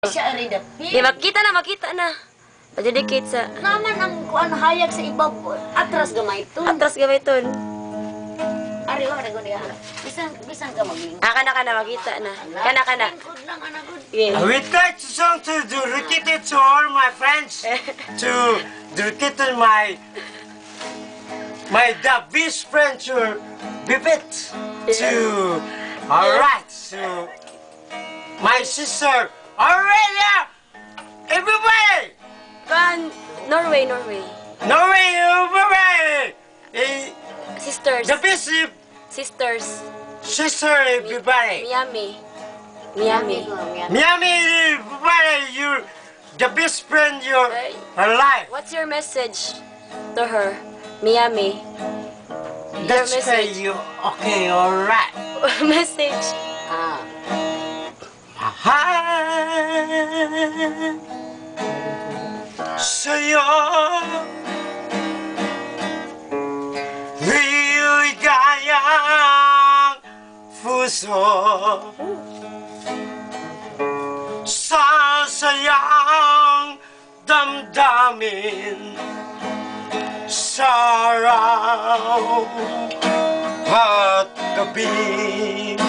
Siya ari dapit. Di, makita na. Padedicate sa... Naman ang kuan hayag sa ibaw. Atras gamay to. Atras gamiton. Ari wa ra gud. Bisan ka maging. Kana, makita na. Kana. Good lang ana good. Yeah. I would like to song to dedicate it to all my friends, to dedicate to my the best friend to Bibit, to alright, to my sister Aurelia, everybody, Norway. Norway, everybody, Sisters. the best Sisters. sister, everybody. Miami. Miami, everybody, you're the best friend you're alive. What's your message to her? Miami. That's your why message. you okay, alright. Message. Mahal sa'yo ligayang puso sasayang damdamin sa araw at gabi.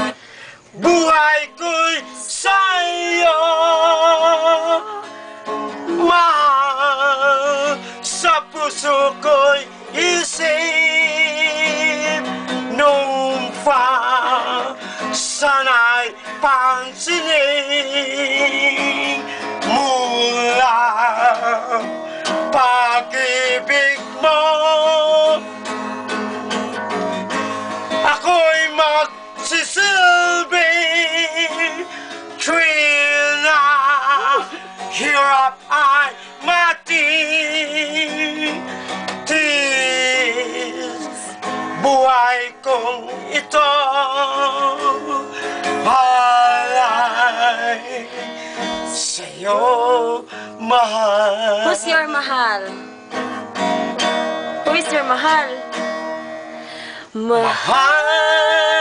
Buhay ko'y sa'yo, mahal, sa puso ko'y isip. Nung pa, sana'y pansinin mula pag-ibig mo. Ako'y magsisilbi tuwing na hirap ay matitis. Buhay kong ito alay sa'yo, mahal. Who's your mahal? Who is your mahal? Mahal